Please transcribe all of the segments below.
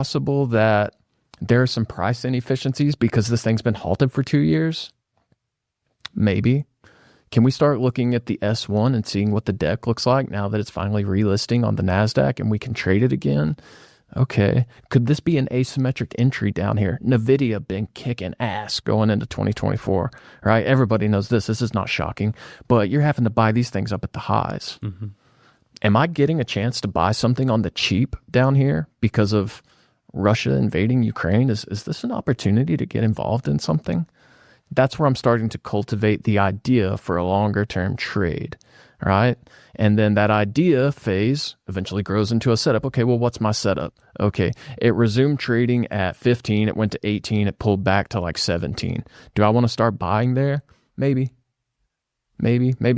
possible that there are some price inefficiencies because this thing's been halted for 2 years? Maybe. Can we start looking at the S1 and seeing what the deck looks like now that it's finally relisting on the NASDAQ and we can trade it again? Okay. Could this be an asymmetric entry down here? NVIDIA been kicking ass going into 2024, right? Everybody knows this. This is not shocking, but you're having to buy these things up at the highs. Mm-hmm. Am I getting a chance to buy something on the cheap down here because of Russia invading Ukraine? Is this an opportunity to get involved in something? That's where I'm starting to cultivate the idea for a longer term trade, right? And then that idea phase eventually grows into a setup. Okay, well, what's my setup? Okay, it resumed trading at 15. It went to 18. It pulled back to like 17. Do I want to start buying there? Maybe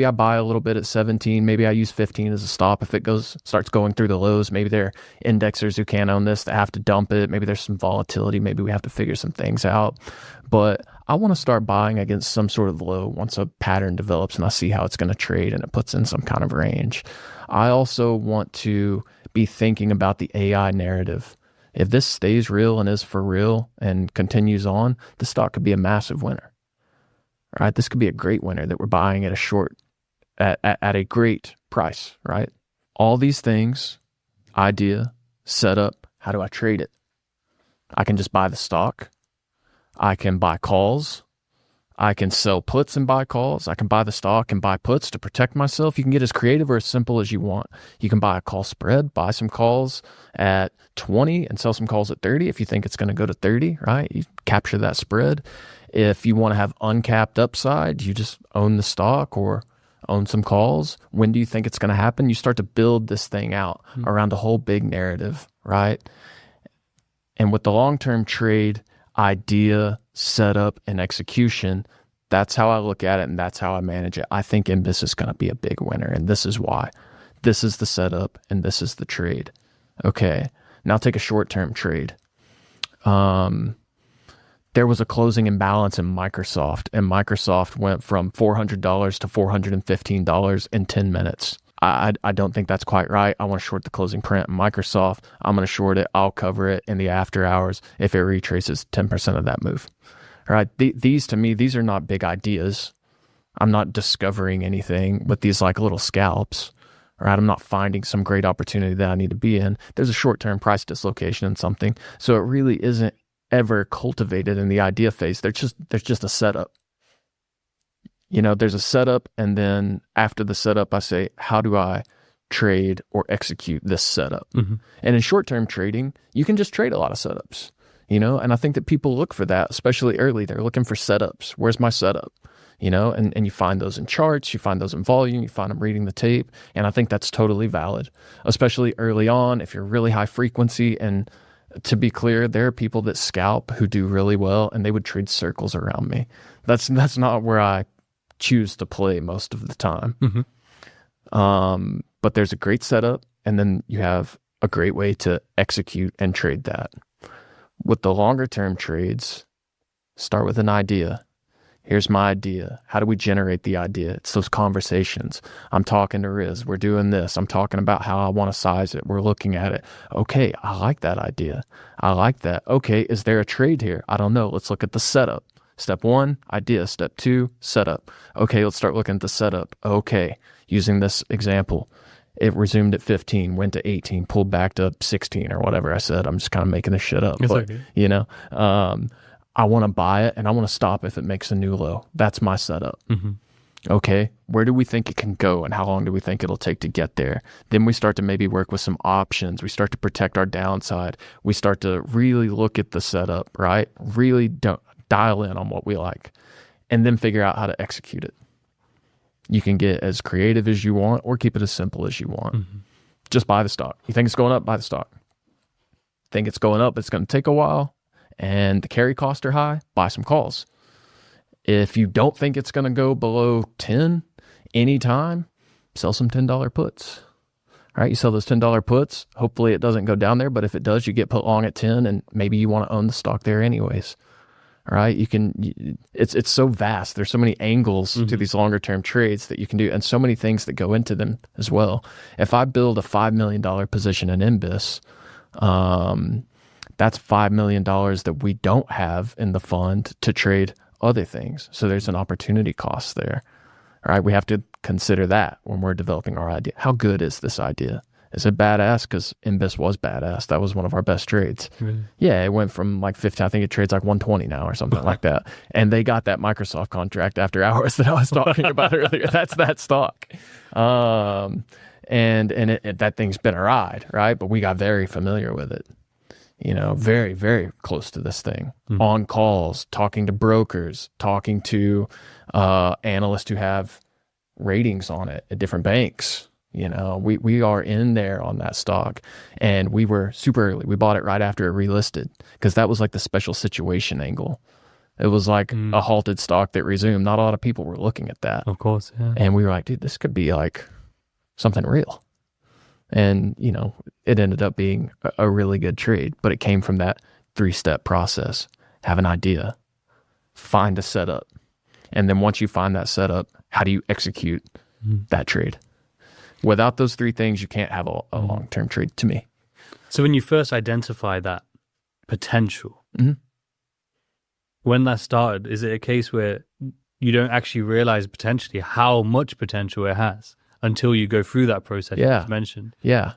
I buy a little bit at 17. Maybe I use 15 as a stop. If it starts going through the lows, maybe there are indexers who can't own this that have to dump it. Maybe there's some volatility. Maybe we have to figure some things out. But I want to start buying against some sort of low once a pattern develops and I see how it's going to trade and it puts in some kind of range. I also want to be thinking about the AI narrative. If this stays real and is for real and continues on, the stock could be a massive winner. Right, this could be a great winner that we're buying at a great price, right? All these things, idea, setup, how do I trade it? I can just buy the stock. I can buy calls. I can sell puts and buy calls. I can buy the stock and buy puts to protect myself. You can get as creative or as simple as you want. You can buy a call spread, buy some calls at 20 and sell some calls at 30 if you think it's going to go to 30, right? You capture that spread. If you want to have uncapped upside, you just own the stock or own some calls. When do you think it's going to happen? You start to build this thing out around a whole big narrative, right? And with the long-term trade idea, setup, and execution, that's how I look at it and that's how I manage it. I think MBIS is going to be a big winner, and this is why. This is the setup and this is the trade. Okay, now take a short-term trade. There was a closing imbalance in Microsoft, and Microsoft went from $400 to $415 in 10 minutes. I don't think that's quite right. I want to short the closing print in Microsoft. I'm going to short it. I'll cover it in the after hours if it retraces 10% of that move. All right. These to me, these are not big ideas. I'm not discovering anything with these like little scalps. All right. I'm not finding some great opportunity that I need to be in. There's a short-term price dislocation in something. So it really isn't ever cultivated in the idea phase. There's just a setup. You know, there's a setup, and then after the setup, I say, how do I trade or execute this setup? Mm-hmm. And in short-term trading, you can just trade a lot of setups, you know, and I think that people look for that, especially early. They're looking for setups. Where's my setup? You know, and you find those in charts, you find those in volume, you find them reading the tape, and I think that's totally valid, especially early on if you're really high frequency. And to be clear, there are people that scalp who do really well, and they would trade circles around me. That's not where I choose to play most of the time. Mm-hmm. But there's a great setup, and then you have a great way to execute and trade that. With the longer term trades, start with an idea. Here's my idea. How do we generate the idea? It's those conversations. I'm talking to Riz. We're doing this. I'm talking about how I want to size it. We're looking at it. Okay, I like that idea. I like that. Okay, is there a trade here? I don't know. Let's look at the setup. Step 1, idea. Step 2, setup. Okay, let's start looking at the setup. Okay, using this example, it resumed at 15, went to 18, pulled back to 16 or whatever I said. I'm just kind of making this shit up. But, okay. You know, I want to buy it and I want to stop if it makes a new low. That's my setup. Mm-hmm. Okay, where do we think it can go and how long do we think it'll take to get there? Then we start to maybe work with some options. We start to protect our downside. We start to really look at the setup, right? Really dial in on what we like and then figure out how to execute it. You can get as creative as you want or keep it as simple as you want. Mm-hmm. Just buy the stock. You think it's going up, buy the stock. Think it's going up, it's going to take a while, and the carry costs are high, buy some calls. If you don't think it's going to go below 10 anytime, sell some $10 puts. All right, you sell those $10 puts. Hopefully it doesn't go down there, but if it does, you get put long at 10 and maybe you want to own the stock there anyways. All right, it's so vast. There's so many angles to these longer term trades that you can do and so many things that go into them as well. If I build a $5 million position in MBIS, That's $5 million that we don't have in the fund to trade other things. So there's an opportunity cost there. All right. We have to consider that when we're developing our idea. How good is this idea? Is it badass? Because MBIS was badass. That was one of our best trades. Really? Yeah, it went from like 15, I think it trades like 120 now or something like that. And they got that Microsoft contract after hours that I was talking about earlier. That's that stock. And that thing's been a ride, right? But we got very familiar with it. You know, very, very close to this thing. On calls, talking to brokers, talking to analysts who have ratings on it at different banks. You know, we are in there on that stock, and we were super early. We bought it right after it relisted because that was like the special situation angle. It was like a halted stock that resumed. Not a lot of people were looking at that. Of course, yeah. And we were like, dude, this could be like something real. And, you know, it ended up being a really good trade, but it came from that 3-step process. Have an idea, find a setup. And then once you find that setup, how do you execute that trade? Without those 3 things, you can't have a long-term trade, to me. So when you first identify that potential, when that started, is it a case where you don't actually realize potentially how much potential it has until you go through that process you just mentioned? Yeah,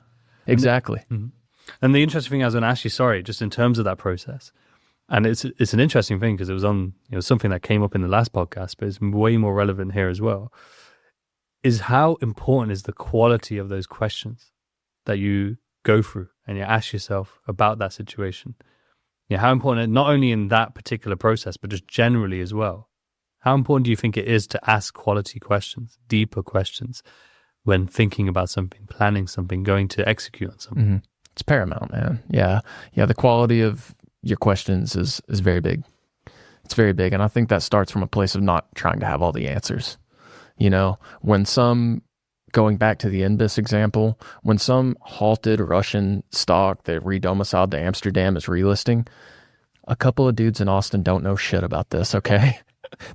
exactly. And the interesting thing I was going to ask you, just in terms of that process, and it's an interesting thing because it was something that came up in the last podcast, but it's way more relevant here as well, is how important is the quality of those questions that you go through and you ask yourself about that situation? Yeah, how important, not only in that particular process, but just generally as well, how important do you think it is to ask quality questions, deeper questions, when thinking about something, planning something, going to execute on something? It's paramount, man. Yeah. The quality of your questions is very big. It's very big. And I think that starts from a place of not trying to have all the answers. You know, going back to the NBIS example, when some halted Russian stock that redomiciled to Amsterdam is relisting, a couple of dudes in Austin don't know shit about this, okay?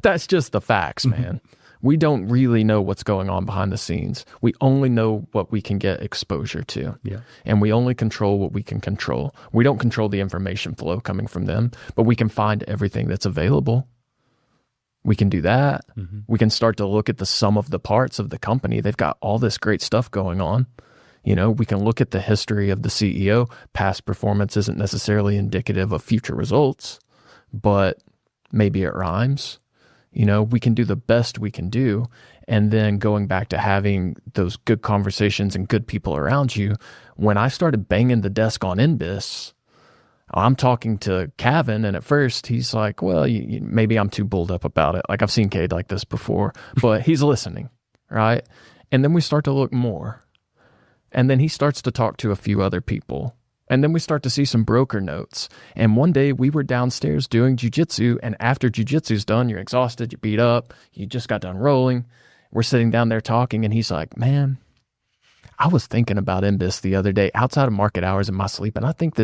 That's just the facts, man. We don't really know what's going on behind the scenes. We only know what we can get exposure to. Yeah. And we only control what we can control. We don't control the information flow coming from them, but we can find everything that's available. We can do that. We can start to look at the sum of the parts of the company. They've got all this great stuff going on. You know, we can look at the history of the CEO. Past performance isn't necessarily indicative of future results, but maybe it rhymes. You know, we can do the best we can do. And then going back to having those good conversations and good people around you, when I started banging the desk on NBIS, I'm talking to Kevin, and at first he's like, well, maybe I'm too bulled up about it. Like I've seen Cade like this before, but he's listening, right? And then we start to look more. And then he starts to talk to a few other people. And then we start to see some broker notes. And one day we were downstairs doing jiu-jitsu, and after jiu-jitsu's done, you're exhausted, you're beat up, you just got done rolling. We're sitting down there talking, and he's like, man, I was thinking about NBIS the other day outside of market hours in my sleep, and I think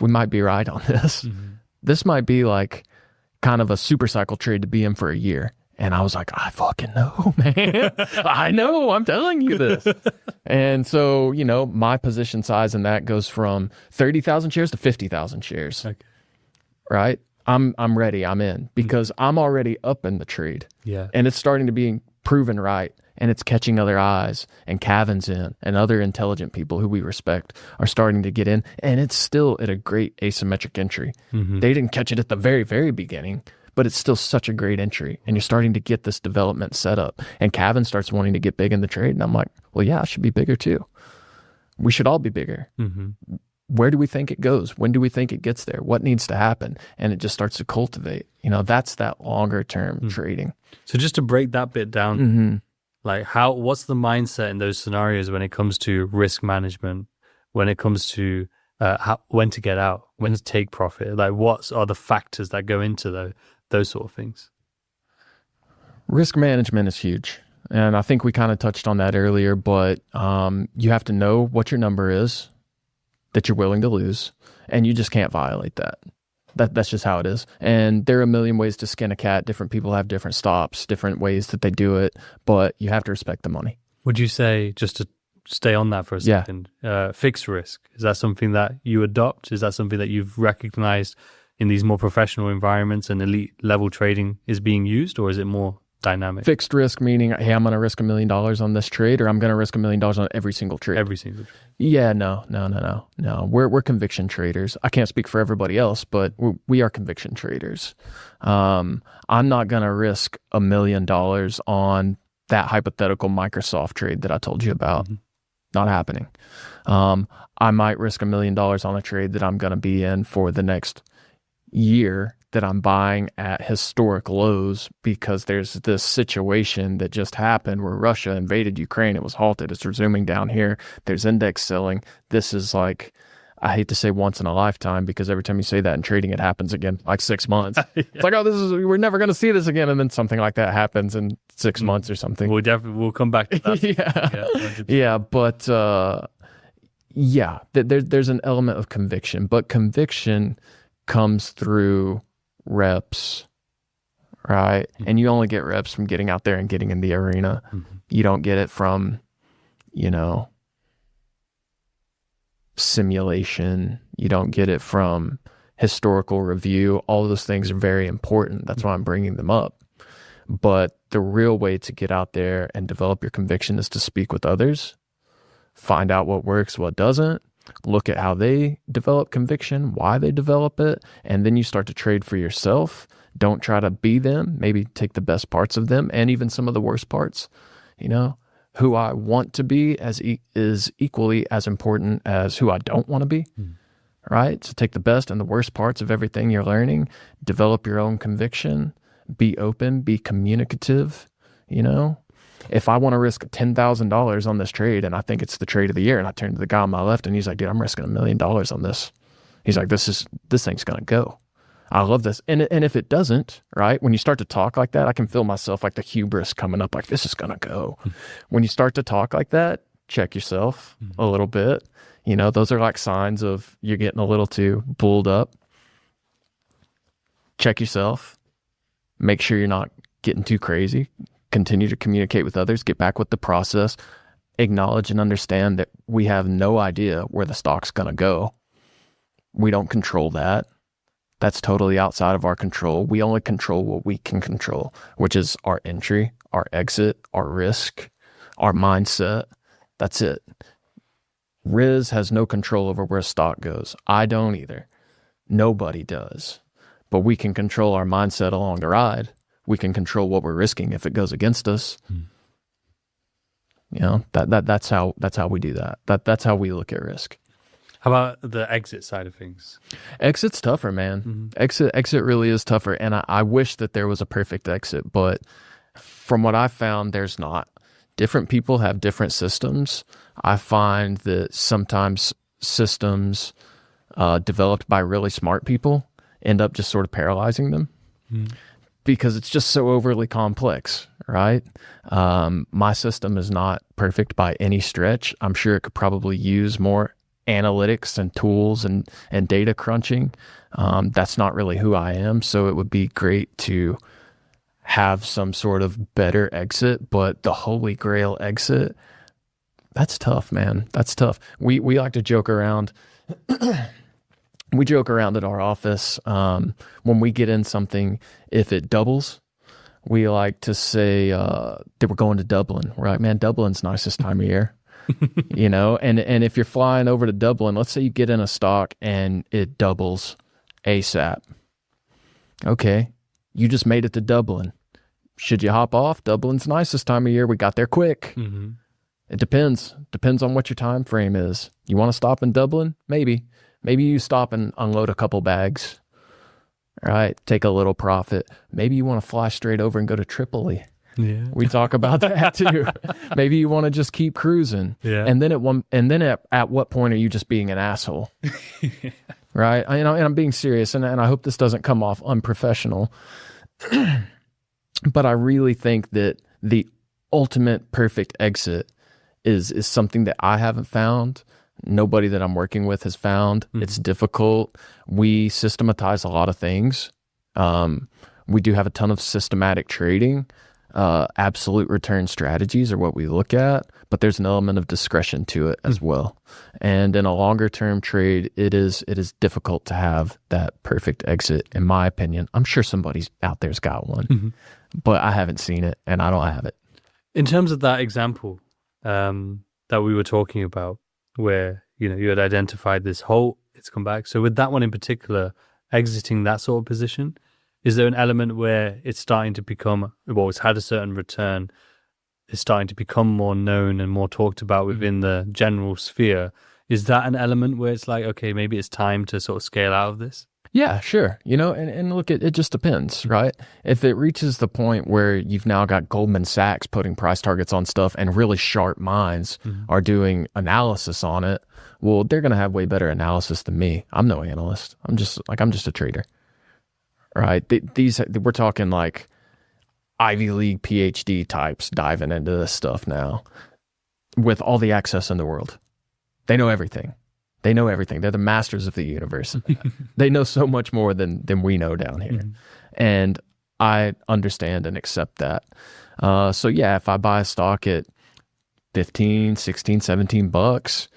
we might be right on this. This might be like kind of a super cycle trade to be in for a year. And I was like, I fucking know, man. I know, I'm telling you this. And so, you know, my position size in that goes from 30,000 shares to 50,000 shares. Okay. Right? I'm ready. I'm in because I'm already up in the trade. Yeah. And it's starting to be proven right. And it's catching other eyes, and Kevin's in, and other intelligent people who we respect are starting to get in. And it's still at a great asymmetric entry. They didn't catch it at the very, very beginning, but it's still such a great entry. And you're starting to get this development set up. And Kevin starts wanting to get big in the trade. And I'm like, well, yeah, I should be bigger too. We should all be bigger. Where do we think it goes? When do we think it gets there? What needs to happen? And it just starts to cultivate. You know, that's that longer term trading. So just to break that bit down, like what's the mindset in those scenarios when it comes to risk management, when it comes to when to get out, when to take profit? Like what are the factors that go into those sort of things? Risk management is huge. And I think we kind of touched on that earlier, but you have to know what your number is that you're willing to lose, and you just can't violate that. That's just how it is. And there are a million ways to skin a cat. Different people have different stops, different ways that they do it, but you have to respect the money. Would you say, just to stay on that for a Yeah. second. Fixed risk, is that something that you adopt? Is that something that you've recognized in these more professional environments and elite level trading is being used, or is it more dynamic? Fixed risk meaning, hey, I'm going to risk $1 million on this trade, or I'm going to risk $1 million on every single trade. Every single trade. Yeah, no. We're conviction traders. I can't speak for everybody else, but we are conviction traders. I'm not going to risk $1 million on that hypothetical Microsoft trade that I told you about. Mm-hmm. Not happening. I might risk $1 million on a trade that I'm going to be in for the next year that I'm buying at historic lows because there's this situation that just happened where Russia invaded Ukraine. It was halted. It's resuming down here. There's index selling. This is like, I hate to say once in a lifetime, because every time you say that in trading, it happens again, like 6 months. Yeah. It's like, we're never going to see this again. And then something like that happens in 6 months or something. We'll come back to that. Yeah. But there's an element of conviction, but conviction comes through reps, right? Mm-hmm. And you only get reps from getting out there and getting in the arena. Mm-hmm. You don't get it from, simulation. You don't get it from historical review. All of those things are very important. That's why I'm bringing them up. But the real way to get out there and develop your conviction is to speak with others, find out what works, what doesn't, look at how they develop conviction, why they develop it, and then you start to trade for yourself. Don't try to be them. Maybe take the best parts of them and even some of the worst parts. Who I want to be is equally as important as who I don't want to be, right? So take the best and the worst parts of everything you're learning, develop your own conviction, be open, be communicative, If I want to risk $10,000 on this trade and I think it's the trade of the year, and I turn to the guy on my left and he's like, dude, I'm risking $1 million on this. He's like, this thing's going to go. I love this. And if it doesn't, right, when you start to talk like that, I can feel myself like the hubris coming up, like this is going to go. When you start to talk like that, check yourself a little bit. Those are like signs of you're getting a little too bulled up. Check yourself. Make sure you're not getting too crazy. Continue to communicate with others, get back with the process, acknowledge and understand that we have no idea where the stock's going to go. We don't control that. That's totally outside of our control. We only control what we can control, which is our entry, our exit, our risk, our mindset. That's it. Riz has no control over where stock goes. I don't either. Nobody does. But we can control our mindset along the ride. We can control what we're risking if it goes against us. That's how we do that. That's how we look at risk. How about the exit side of things? Exit's tougher, man. Exit really is tougher. And I wish that there was a perfect exit, but from what I found, there's not. Different people have different systems. I find that sometimes systems developed by really smart people end up just sort of paralyzing them. Because it's just so overly complex, right? My system is not perfect by any stretch. I'm sure it could probably use more analytics and tools and data crunching. That's not really who I am. So it would be great to have some sort of better exit, but the holy grail exit, that's tough, man. That's tough. We like to joke around. We joke around at our office when we get in something, if it doubles, we like to say that we're going to Dublin. We're like, man, Dublin's nice this time of year. And if you're flying over to Dublin, let's say you get in a stock and it doubles ASAP. Okay, you just made it to Dublin. Should you hop off? Dublin's nice this time of year. We got there quick. It depends. Depends on what your time frame is. You want to stop in Dublin? Maybe you stop and unload a couple bags, right? Take a little profit. Maybe you want to fly straight over and go to Tripoli. Yeah. We talk about that too. Maybe you want to just keep cruising. Yeah. And then at what point are you just being an asshole? Right? And I'm being serious, and I hope this doesn't come off unprofessional. But I really think that the ultimate perfect exit is something that I haven't found. Nobody that I'm working with has found. It's difficult. We systematize a lot of things. We do have a ton of systematic trading. Absolute return strategies are what we look at, but there's an element of discretion to it as well. And in a longer term trade, it is difficult to have that perfect exit, in my opinion. I'm sure somebody's out there's got one, but I haven't seen it and I don't have it. In terms of that example that we were talking about, where you had identified this hole, it's come back. So with that one in particular, exiting that sort of position, is there an element where it's starting to become, well, it's had a certain return, it's starting to become more known and more talked about within the general sphere? Is that an element where it's like, okay, maybe it's time to sort of scale out of this? Yeah, sure. And look, it just depends, right? If it reaches the point where you've now got Goldman Sachs putting price targets on stuff and really sharp minds are doing analysis on it, well, they're going to have way better analysis than me. I'm no analyst. I'm just a trader, right? We're talking like Ivy League PhD types diving into this stuff now with all the access in the world. They know everything. They're the masters of the universe. They know so much more than we know down here. And I understand and accept that. So yeah, if I buy a stock at 15, 16, 17 bucks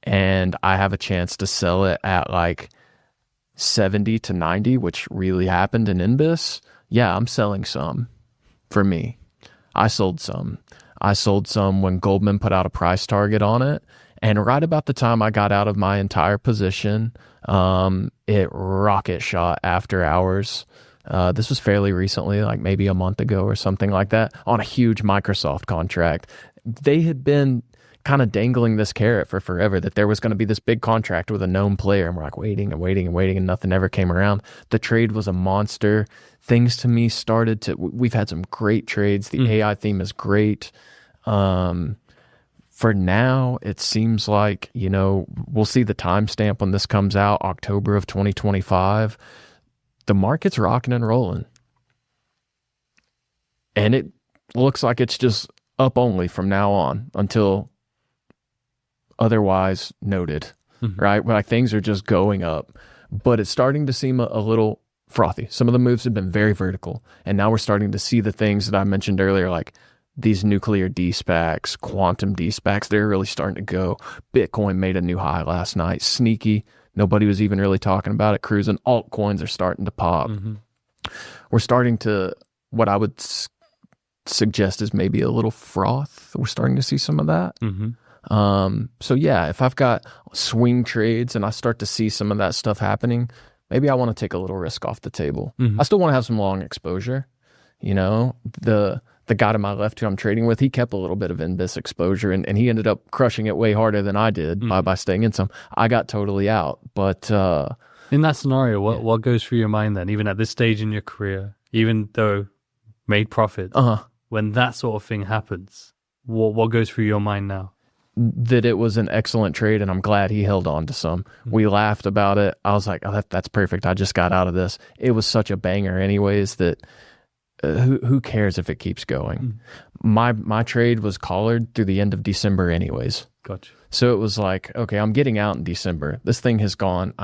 and I have a chance to sell it at like 70 to 90, which really happened in Inbis, yeah, I'm selling some for me. I sold some. When Goldman put out a price target on it. And right about the time I got out of my entire position, it rocket shot after hours. This was fairly recently, like maybe a month ago or something like that, on a huge Microsoft contract. They had been kind of dangling this carrot for forever that there was going to be this big contract with a known player. And we're like waiting, and nothing ever came around. The trade was a monster. Things to me started to, we've had some great trades. The AI theme is great. For now, it seems like, we'll see the timestamp when this comes out, October of 2025. The market's rocking and rolling. And it looks like it's just up only from now on until otherwise noted, right? Like things are just going up, but it's starting to seem a little frothy. Some of the moves have been very vertical, and now we're starting to see the things that I mentioned earlier, like these nuclear de-SPACs, quantum de-SPACs, they're really starting to go. Bitcoin made a new high last night. Sneaky. Nobody was even really talking about it. Cruising. Altcoins are starting to pop. We're starting to, what I would suggest is maybe a little froth. We're starting to see some of that. So yeah, if I've got swing trades and I start to see some of that stuff happening, maybe I want to take a little risk off the table. I still want to have some long exposure. The guy to my left who I'm trading with, he kept a little bit of Inbis exposure and he ended up crushing it way harder than I did by staying in some. I got totally out. But in that scenario, what goes through your mind then, even at this stage in your career, even though made profit, when that sort of thing happens, what goes through your mind now? That it was an excellent trade and I'm glad he held on to some. We laughed about it. I was like, oh, that's perfect. I just got out of this. It was such a banger anyways that who cares if it keeps going? My trade was collared through the end of December anyways. Gotcha. So it was like, okay, I'm getting out in December. This thing has gone,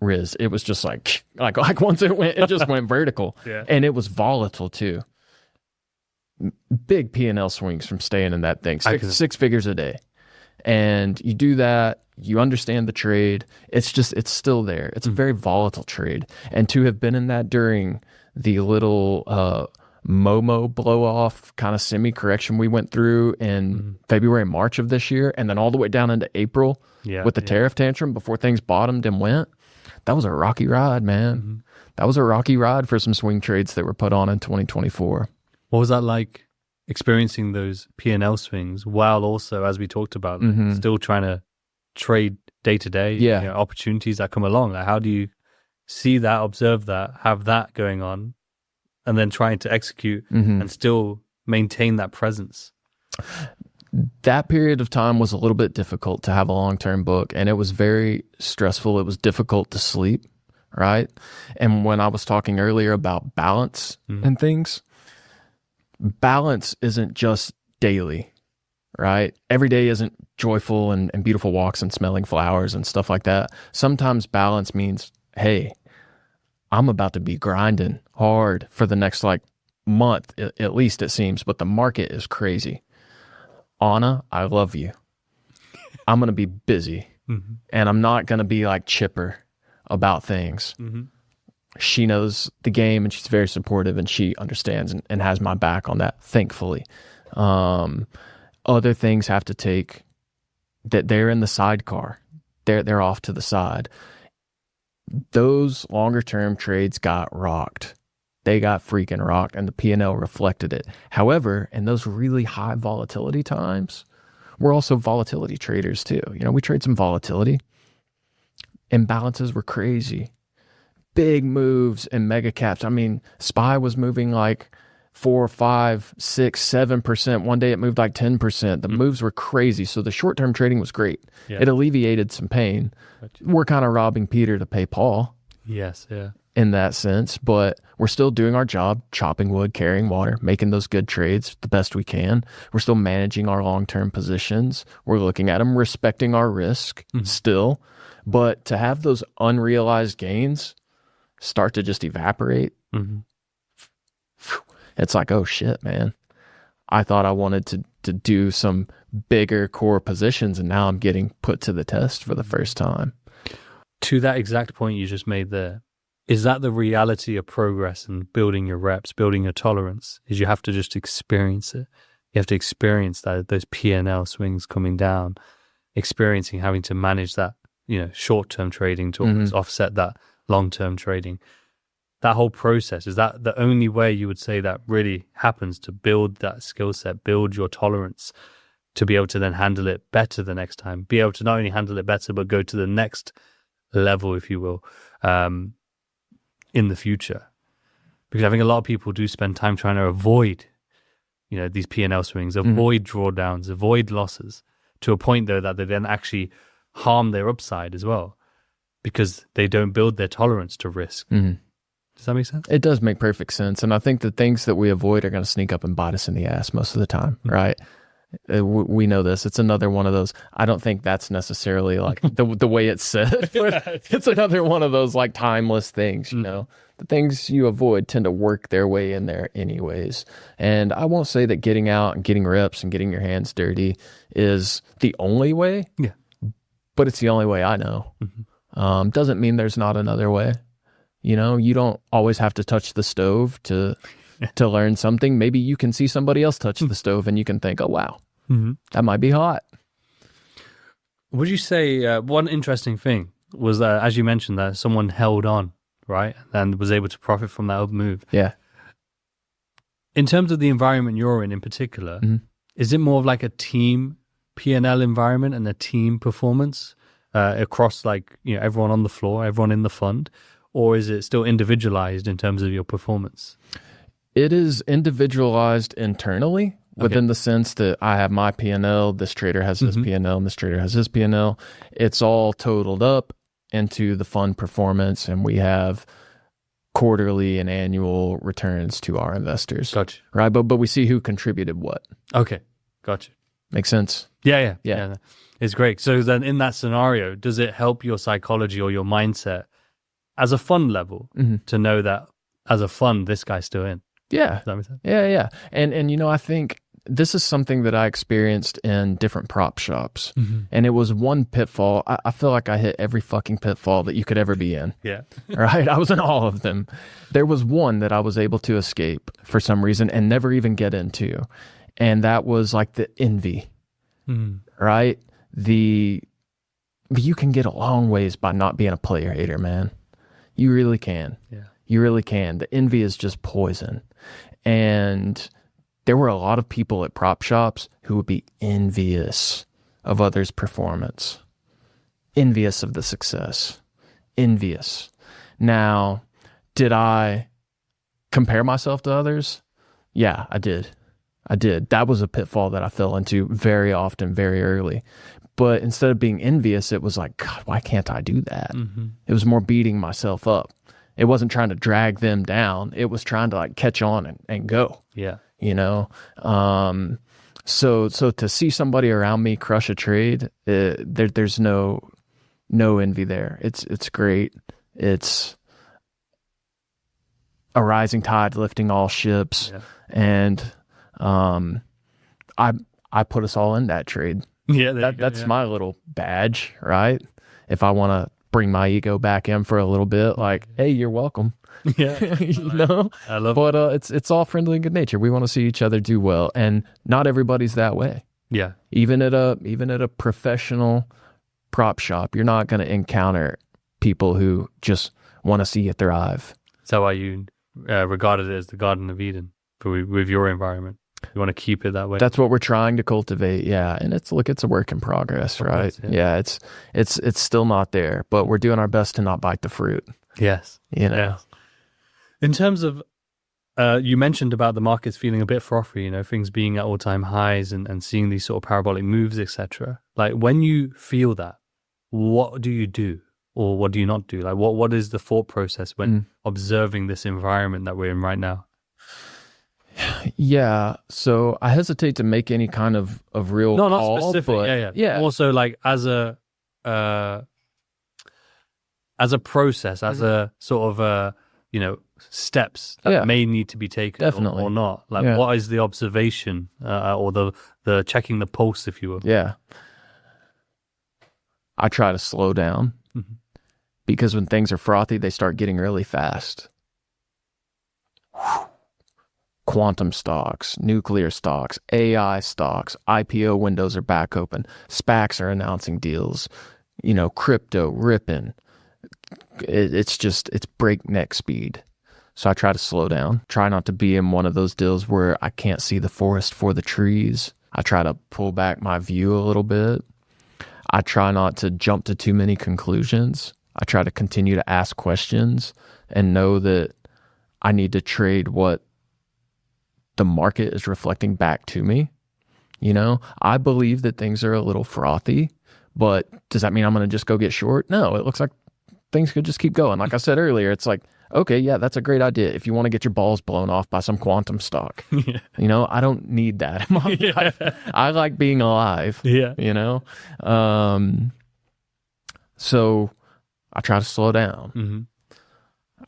Riz, it was just like once it just went vertical. Yeah. And it was volatile too. Big P&L swings from staying in that thing. Six figures a day. And you do that, you understand the trade. It's still there. It's a very volatile trade. And to have been in that during the little Momo blow off kind of semi correction we went through in February, March of this year, and then all the way down into April with the tariff tantrum before things bottomed and went. That was a rocky ride, man. That was a rocky ride for some swing trades that were put on in 2024. What was that like, experiencing those P&L swings while also, as we talked about, still trying to trade day to day, opportunities that come along? Like, how do you see that, observe that, have that going on, and then trying to execute and still maintain that presence? That period of time was a little bit difficult to have a long-term book, and it was very stressful. It was difficult to sleep, right? And when I was talking earlier about balance and things, balance isn't just daily, right? Every day isn't joyful and beautiful walks and smelling flowers and stuff like that. Sometimes balance means, hey, I'm about to be grinding hard for the next month, at least it seems, but the market is crazy. Anna, I love you. I'm going to be busy and I'm not going to be like chipper about things. She knows the game and she's very supportive and she understands and has my back on that, thankfully. Other things have to take that they're in the sidecar. They're off to the side. Those longer term trades got rocked. They got freaking rocked and the P&L reflected it. However, in those really high volatility times, we're also volatility traders too. You know, we trade some volatility. Imbalances were crazy. Big moves in mega caps. I mean, SPY was moving like 4, 5, 6, 7%. One day it moved like 10%. The moves were crazy. So the short-term trading was great. Yeah. It alleviated some pain. Gotcha. We're kind of robbing Peter to pay Paul. Yes, yeah. In that sense, but we're still doing our job, chopping wood, carrying water, making those good trades the best we can. We're still managing our long-term positions. We're looking at them, respecting our risk still. But to have those unrealized gains start to just evaporate, it's like, oh shit, man. I thought I wanted to do some bigger core positions and now I'm getting put to the test for the first time. To that exact point you just made there, is that the reality of progress and building your reps, building your tolerance? Is you have to just experience it. You have to experience that, those P&L swings coming down, experiencing having to manage that, short-term trading to almost offset that long-term trading. That whole process, is that the only way you would say that really happens to build that skill set, build your tolerance to be able to then handle it better the next time, be able to not only handle it better, but go to the next level, if you will, in the future? Because I think a lot of people do spend time trying to avoid, these P&L swings, avoid drawdowns, avoid losses, to a point though that they then actually harm their upside as well, because they don't build their tolerance to risk. Does that make sense? It does make perfect sense. And I think the things that we avoid are going to sneak up and bite us in the ass most of the time, right? We know this. It's another one of those. I don't think that's necessarily like the way it's said. It's another one of those like timeless things, The things you avoid tend to work their way in there anyways. And I won't say that getting out and getting reps and getting your hands dirty is the only way. Yeah. But it's the only way I know. Doesn't mean there's not another way. You don't always have to touch the stove to learn something. Maybe you can see somebody else touch the stove and you can think, oh, wow, that might be hot. Would you say one interesting thing was that, as you mentioned, that someone held on, right, and was able to profit from that up move? Yeah. In terms of the environment you're in particular, is it more of like a team P&L environment and a team performance across everyone on the floor, everyone in the fund? Or is it still individualized in terms of your performance? It is individualized internally within the sense that I have my P&L, this trader has his P&L, and this trader has his P&L. It's all totaled up into the fund performance, and we have quarterly and annual returns to our investors. Gotcha. Right? But we see who contributed what. Okay. Gotcha. Makes sense? Yeah. It's great. So then in that scenario, does it help your psychology or your mindset as a fund level to know that as a fund, this guy's still in? Yeah. Does that make sense? Yeah. And I think this is something that I experienced in different prop shops. And it was one pitfall. I feel like I hit every fucking pitfall that you could ever be in. Yeah. Right? I was in all of them. There was one that I was able to escape for some reason and never even get into. And that was like the envy. Right? You can get a long ways by not being a player hater, man. You really can. Yeah. You really can. The envy is just poison. And there were a lot of people at prop shops who would be envious of others' performance, envious of the success, envious. Now, did I compare myself to others? Yeah, I did. That was a pitfall that I fell into very often, very early. But instead of being envious, it was like, God, why can't I do that? It was more beating myself up. It wasn't trying to drag them down. It was trying to like catch on and go. Yeah. So to see somebody around me crush a trade, there's no envy there. It's great. It's a rising tide lifting all ships. Yeah. And I put us all in that trade. Yeah, That's my little badge, right? If I want to bring my ego back in for a little bit, like, hey, you're welcome. Yeah, You know? I love. But it's all friendly and good nature. We want to see each other do well, and not everybody's that way. Yeah, Even at a professional prop shop, you're not going to encounter people who just want to see you thrive. is that why you regarded it as the Garden of Eden with your environment? You want to keep it that way. That's what we're trying to cultivate. Yeah. And it's a work in progress, right? course, yeah. It's still not there, but we're doing our best to not bite the fruit. Yes. You know? Yes. In terms of, you mentioned about the markets feeling a bit frothy, you know, things being at all-time highs and seeing these sort of parabolic moves, etc. Like, when you feel that, what do you do? Or what do you not do? Like, what is the thought process when observing this environment that we're in right now? Yeah. So I hesitate to make any kind of real No, not call, specific. but Yeah. Also, like, as a process, as a sort of steps that may need to be taken, definitely, or not. Like, what is the observation or the checking the pulse, if you will? Yeah. I try to slow down because when things are frothy, they start getting really fast. Quantum stocks, nuclear stocks, AI stocks, IPO windows are back open. SPACs are announcing deals. You know, crypto ripping. It's breakneck speed. So I try to slow down. Try not to be in one of those deals where I can't see the forest for the trees. I try to pull back my view a little bit. I try not to jump to too many conclusions. I try to continue to ask questions and know that I need to trade what the market is reflecting back to me. You know, I believe that things are a little frothy, but does that mean I'm going to just go get short? No, it looks like things could just keep going. Like I said earlier, it's like, okay, yeah, that's a great idea. If you want to get your balls blown off by some quantum stock, you know, I don't need that in my life. I like being alive, you know? So I try to slow down.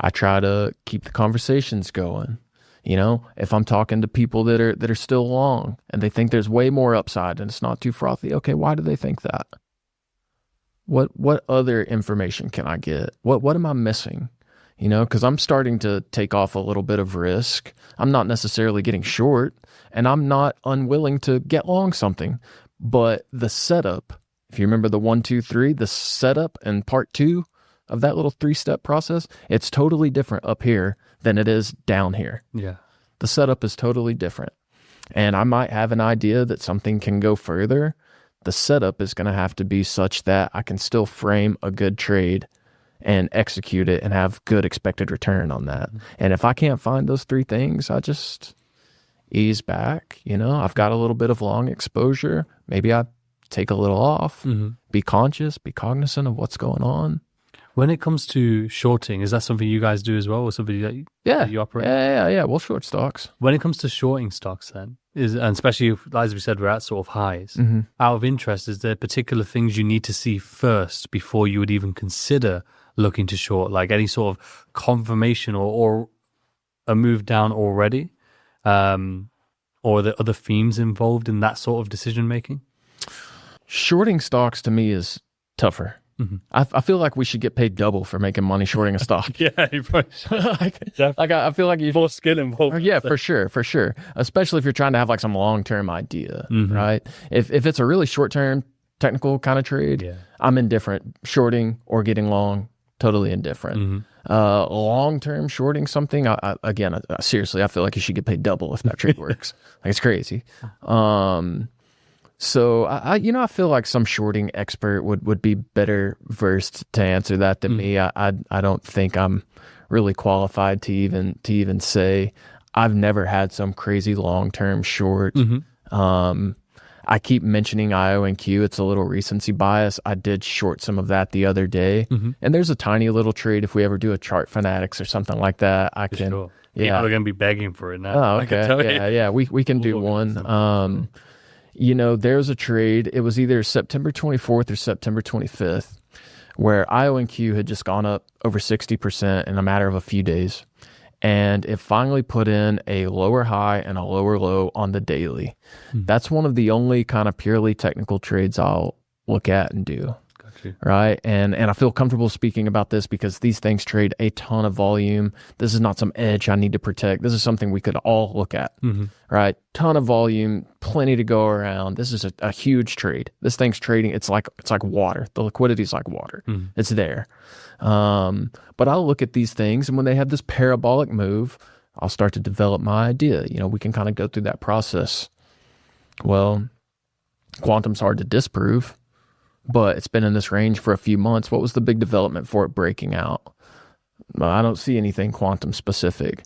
I try to keep the conversations going. You know, if I'm talking to people that are still long and they think there's way more upside and it's not too frothy, okay, why do they think that? What other information can I get? What am I missing? You know, because I'm starting to take off a little bit of risk. I'm not necessarily getting short, and I'm not unwilling to get long something. But the setup, if you remember the 1, 2, 3, the setup and part 2 of that little 3-step process, it's totally different up here than it is down here. Yeah. The setup is totally different. And I might have an idea that something can go further. The setup is going to have to be such that I can still frame a good trade and execute it and have good expected return on that. And if I can't find those 3 things, I just ease back. You know, I've got a little bit of long exposure. Maybe I take a little off, be conscious, be cognizant of what's going on. When it comes to shorting, is that something you guys do as well, or something that you operate? Yeah. We'll short stocks. When it comes to shorting stocks, then, and especially if, as we said, we're at sort of highs. Out of interest, is there particular things you need to see first before you would even consider looking to short, like any sort of confirmation or a move down already, or the other themes involved in that sort of decision making? Shorting stocks to me is tougher. I feel like we should get paid double for making money shorting a stock. You probably should. I feel like you more skill involved. Yeah, for sure. Especially if you're trying to have like some long-term idea, right? If it's a really short-term technical kind of trade, I'm indifferent. Shorting or getting long, totally indifferent. Long-term shorting something, seriously, I feel like you should get paid double if that trade works. Like, it's crazy. So I feel like some shorting expert would be better versed to answer that than me. I don't think I'm really qualified to even say. I've never had some crazy long-term short. I keep mentioning IONQ. It's a little recency bias. I did short some of that the other day, and there's a tiny little trade. If we ever do a Chart Fanatics or something like that, I can. Sure. People are going to be begging for it now. Oh, okay. Yeah. We can do one. You know, there's a trade. It was either September 24th or September 25th, where IONQ had just gone up over 60% in a matter of a few days. and it finally put in a lower high and a lower low on the daily. That's one of the only kind of purely technical trades I'll look at and do. Right. And I feel comfortable speaking about this because these things trade a ton of volume. This is not some edge I need to protect. This is something we could all look at. Right. Ton of volume, plenty to go around. This is a huge trade. This thing's trading. It's like water. The liquidity is like water. It's there. But I'll look at these things, and when they have this parabolic move, I'll start to develop my idea. We can kind of go through that process. Well, quantum's hard to disprove, but it's been in this range for a few months. What was the big development for it breaking out? Well, I don't see anything quantum specific.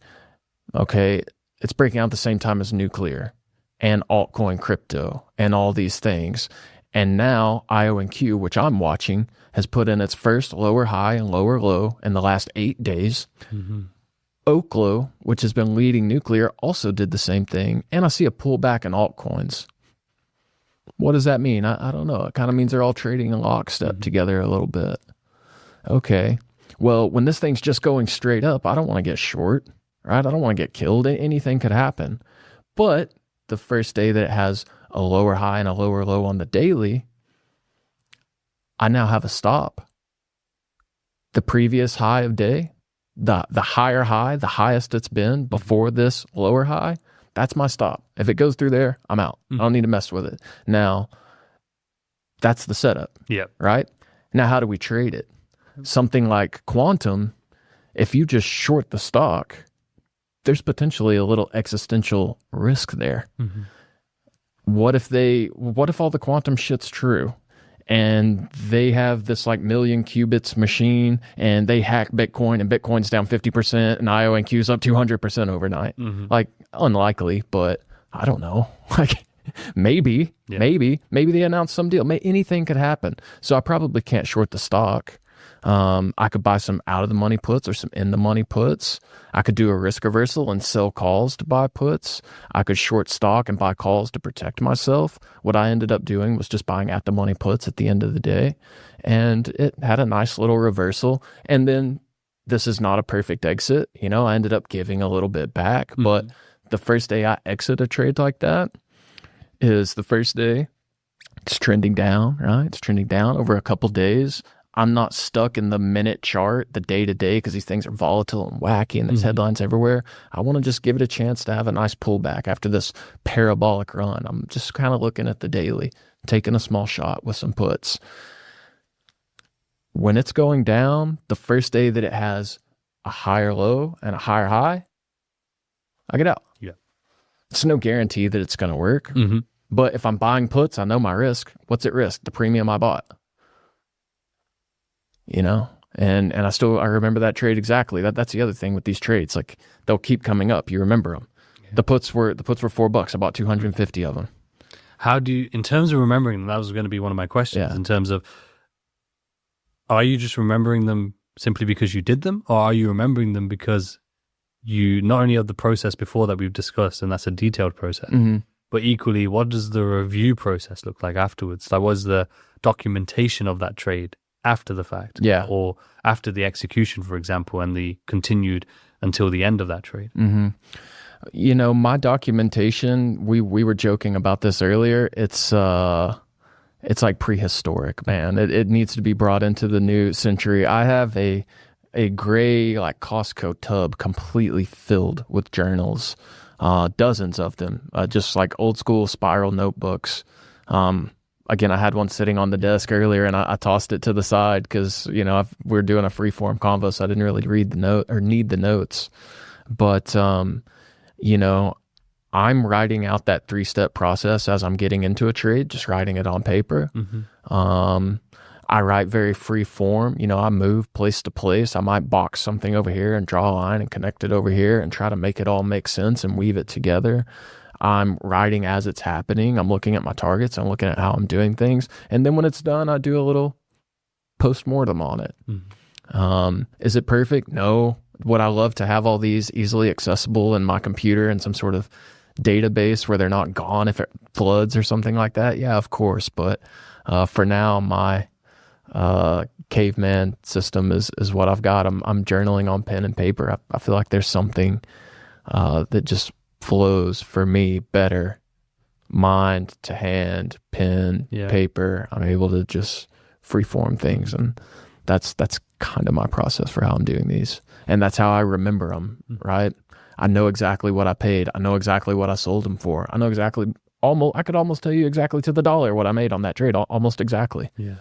Okay, it's breaking out at the same time as nuclear and altcoin crypto and all these things. And now IONQ, which I'm watching, has put in its first lower high and lower low in the last 8 days. Oklo, which has been leading nuclear, also did the same thing. And I see a pullback in altcoins. What does that mean? I don't know. It kind of means they're all trading in lockstep together a little bit. Okay. Well, when this thing's just going straight up, I don't want to get short, right? I don't want to get killed. Anything could happen. But the first day that it has a lower high and a lower low on the daily, I now have a stop. The previous high of day, the higher high, the highest it's been before this lower high, that's my stop. If it goes through there, I'm out. I don't need to mess with it. Now, that's the setup. Yeah. Right? Now, how do we trade it? Something like quantum, if you just short the stock, there's potentially a little existential risk there. What if all the quantum shit's true and they have this like million qubits machine and they hack Bitcoin and Bitcoin's down 50% and IONQ's up 200% overnight? Like, unlikely, but I don't know. Like, maybe they announce some deal. Anything could happen. So I probably can't short the stock. I could buy some out of the money puts or some in the money puts. I could do a risk reversal and sell calls to buy puts. I could short stock and buy calls to protect myself. What I ended up doing was just buying at the money puts at the end of the day. And it had a nice little reversal. And then this is not a perfect exit. I ended up giving a little bit back. But the first day I exit a trade like that is the first day it's trending down, right? It's trending down over a couple days. I'm not stuck in the minute chart, the day to day, because these things are volatile and wacky and there's headlines everywhere. I want to just give it a chance to have a nice pullback after this parabolic run. I'm just kind of looking at the daily, taking a small shot with some puts. When it's going down, the first day that it has a higher low and a higher high, I get out. Yeah. It's no guarantee that it's going to work. But if I'm buying puts, I know my risk. What's at risk? The premium I bought. And I remember that trade exactly. That's the other thing with these trades. Like, they'll keep coming up. You remember them. Yeah. The puts were $4. I bought 250 of them. How do you, in terms of remembering them, that was going to be one of my questions. In terms of, are you just remembering them simply because you did them, or are you remembering them because you not only have the process before that we've discussed, and that's a detailed process, but equally, what does the review process look like afterwards? Like, was the documentation of that trade after the fact, or after the execution, for example, and the continued until the end of that trade? My documentation, we were joking about this earlier. It's like prehistoric, man. It needs to be brought into the new century. I have a gray like Costco tub completely filled with journals, dozens of them, just like old school spiral notebooks. Again, I had one sitting on the desk earlier, and I tossed it to the side because we're doing a free form convo, so I didn't really read the note or need the notes. But I'm writing out that 3-step process as I'm getting into a trade, just writing it on paper. I write very free form. I move place to place. I might box something over here and draw a line and connect it over here and try to make it all make sense and weave it together. I'm writing as it's happening. I'm looking at my targets. I'm looking at how I'm doing things. And then when it's done, I do a little post-mortem on it. Is it perfect? No. Would I love to have all these easily accessible in my computer in some sort of database where they're not gone if it floods or something like that? Yeah, of course. But for now, my caveman system is what I've got. I'm journaling on pen and paper. I feel like there's something that just flows for me better. Mind to hand, pen, paper. I'm able to just freeform things, and that's kind of my process for how I'm doing these, and that's how I remember them. Right? I know exactly what I paid. I know exactly what I sold them for. I know exactly. I could almost tell you exactly to the dollar what I made on that trade. Almost exactly. Yeah.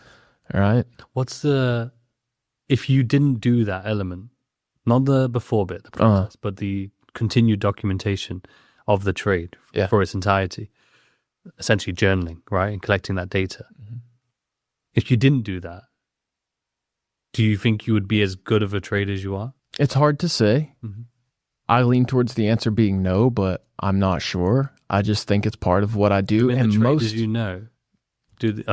All right. If you didn't do that element, not the before bit, the process, but the continued documentation of the trade for its entirety, essentially journaling, right? And collecting that data. Mm-hmm. If you didn't do that, do you think you would be as good of a trader as you are? It's hard to say. Mm-hmm. I lean towards the answer being no, but I'm not sure. I just think it's part of what I do. And most, you know,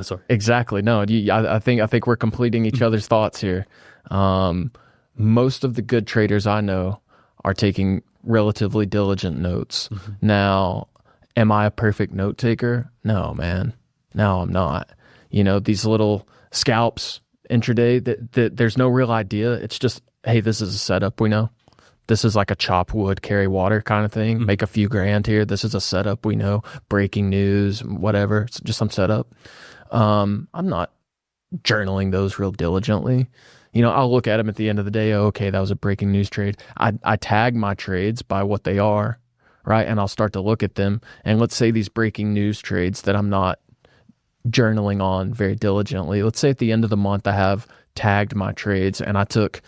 sorry. Exactly. No, I think we're completing each other's thoughts here. Most of the good traders I know are taking relatively diligent notes. Mm-hmm. Now, am I a perfect note taker? No, man. No, I'm not. You know, these little scalps intraday that there's no real idea. It's just, hey, this is a setup we know. This is like a chop wood, carry water kind of thing. Mm-hmm. Make a few grand here. This is a setup we know. Breaking news, whatever. It's just some setup. I'm not journaling those real diligently. You know, I'll look at them at the end of the day. Oh, okay, that was a breaking news trade. I tag my trades by what they are, right? And I'll start to look at them. And let's say these breaking news trades that I'm not journaling on very diligently. Let's say at the end of the month, I have tagged my trades and I took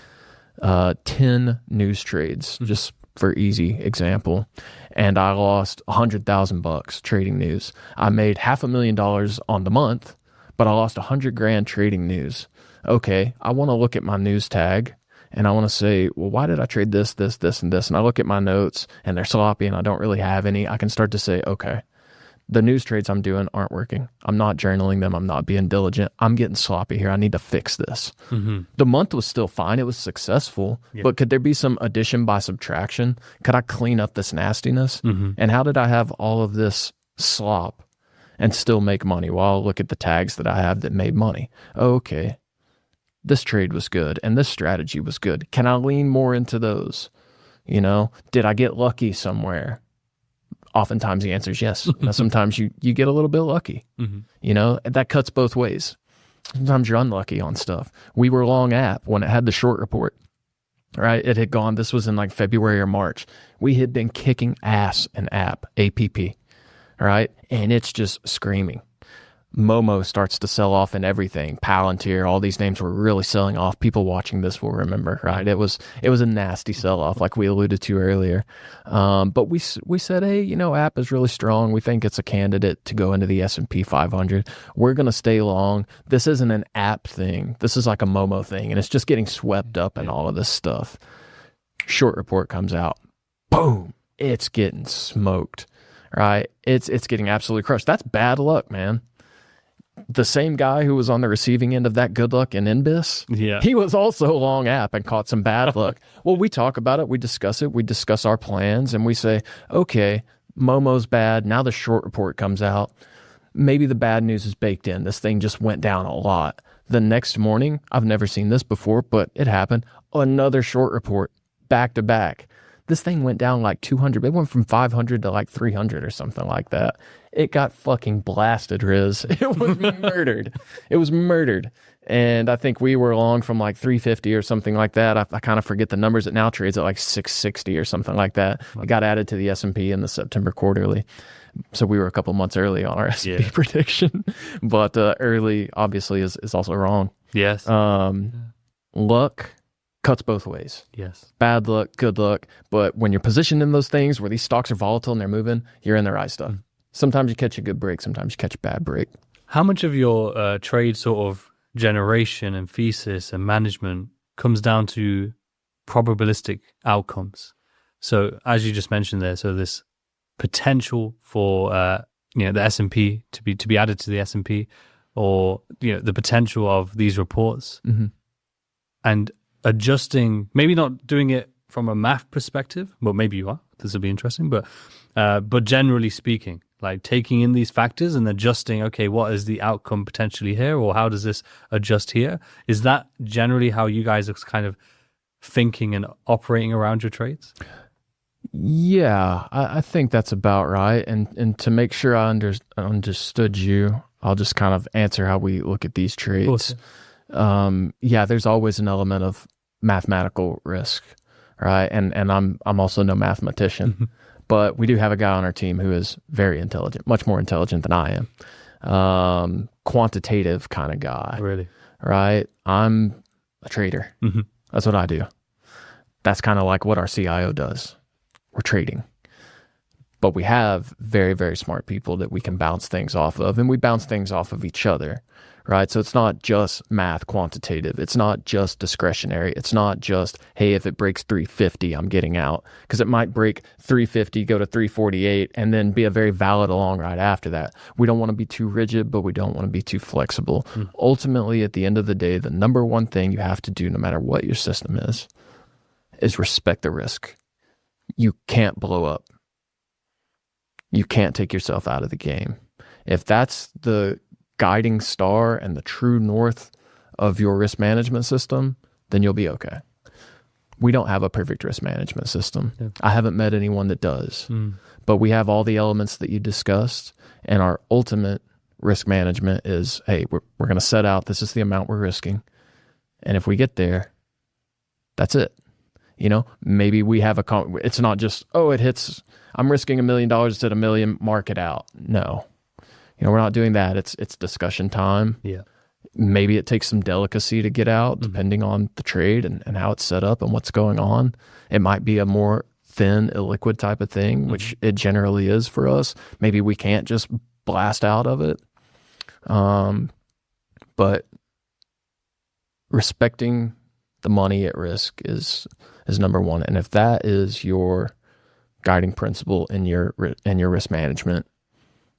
10 news trades, just for easy example, and I lost $100,000 trading news. I made $500,000 on the month, but I lost $100,000 trading news. Okay, I want to look at my news tag and I want to say, well, why did I trade this, this, this, and this? And I look at my notes and they're sloppy and I don't really have any. I can start to say, okay, the news trades I'm doing aren't working. I'm not journaling them. I'm not being diligent. I'm getting sloppy here. I need to fix this. Mm-hmm. The month was still fine. It was successful. Yeah. But could there be some addition by subtraction? Could I clean up this nastiness? Mm-hmm. And how did I have all of this slop and still make money? Well, I'll look at the tags that I have that made money. Okay, this trade was good and this strategy was good. Can I lean more into those? You know, did I get lucky somewhere? Oftentimes the answer is yes. Sometimes you get a little bit lucky. Mm-hmm. You know, that cuts both ways. Sometimes you're unlucky on stuff. We were long app when it had the short report, right? It had gone, this was in like February or March. We had been kicking ass in app, APP, right? And it's just screaming. Momo starts to sell off in everything. Palantir, all these names were really selling off. People watching this will remember, right? It was a nasty sell off, like we alluded to earlier. But we said, hey, you know, app is really strong. We think it's a candidate to go into the S&P 500. We're going to stay long. This isn't an app thing. This is like a Momo thing, and it's just getting swept up in all of this stuff. Short report comes out. Boom! It's getting smoked, right? It's getting absolutely crushed. That's bad luck, man. The same guy who was on the receiving end of that good luck in NBIS, he was also long app and caught some bad luck. Well, we talk about it, we discuss our plans, and we say, okay, Momo's bad. Now the short report comes out. Maybe the bad news is baked in. This thing just went down a lot. The next morning, I've never seen this before, but it happened. Another short report, back to back. This thing went down like 200. It went from 500 to like 300 or something like that. It got fucking blasted, Riz. It was murdered. It was murdered. And I think we were long from like 350 or something like that. I kind of forget the numbers. It now trades at like 660 or something like that. It got added to the S&P in the September quarterly. So we were a couple months early on our S&P prediction. But early, obviously, is also wrong. Yes. Luck cuts both ways. Yes. Bad luck, good luck. But when you're positioned in those things where these stocks are volatile and they're moving, you're in the right stuff. Sometimes you catch a good break. Sometimes you catch a bad break. How much of your trade sort of generation and thesis and management comes down to probabilistic outcomes? So as you just mentioned there, so this potential for the S&P to be added to the S&P, or the potential of these reports, and adjusting, maybe not doing it from a math perspective, but maybe you are. This will be interesting, but generally speaking, like taking in these factors and adjusting, okay, what is the outcome potentially here, or how does this adjust here? Is that generally how you guys are kind of thinking and operating around your trades? Yeah, I think that's about right. And to make sure I understood you, I'll just kind of answer how we look at these trades. Yeah, there's always an element of mathematical risk, right? And I'm also no mathematician, but we do have a guy on our team who is very intelligent, much more intelligent than I am. Quantitative kind of guy. Really? Right? I'm a trader. That's what I do. That's kind of like what our CIO does. We're trading. But we have very, very smart people that we can bounce things off of, and we bounce things off of each other, right? So it's not just math quantitative. It's not just discretionary. It's not just, hey, if it breaks 350, I'm getting out. Because it might break 350, go to 348, and then be a very valid long ride after that. We don't want to be too rigid, but we don't want to be too flexible. Ultimately, at the end of the day, the number one thing you have to do, no matter what your system is respect the risk. You can't blow up. You can't take yourself out of the game. If that's the guiding star and the true north of your risk management system, then you'll be okay. We don't have a perfect risk management system. Yeah. I haven't met anyone that does. But we have all the elements that you discussed, and our ultimate risk management is, hey, we're going to set out, this is the amount we're risking. And if we get there, that's it. You know, maybe we have it's not just, oh, it hits, I'm risking $1 million instead of $1 million, mark it out. No, you know, we're not doing that. It's discussion time. Yeah. Maybe it takes some delicacy to get out depending on the trade and how it's set up and what's going on. It might be a more thin, illiquid type of thing, which it generally is for us. Maybe we can't just blast out of it. But respecting the money at risk is number one. And if that is your guiding principle in your risk management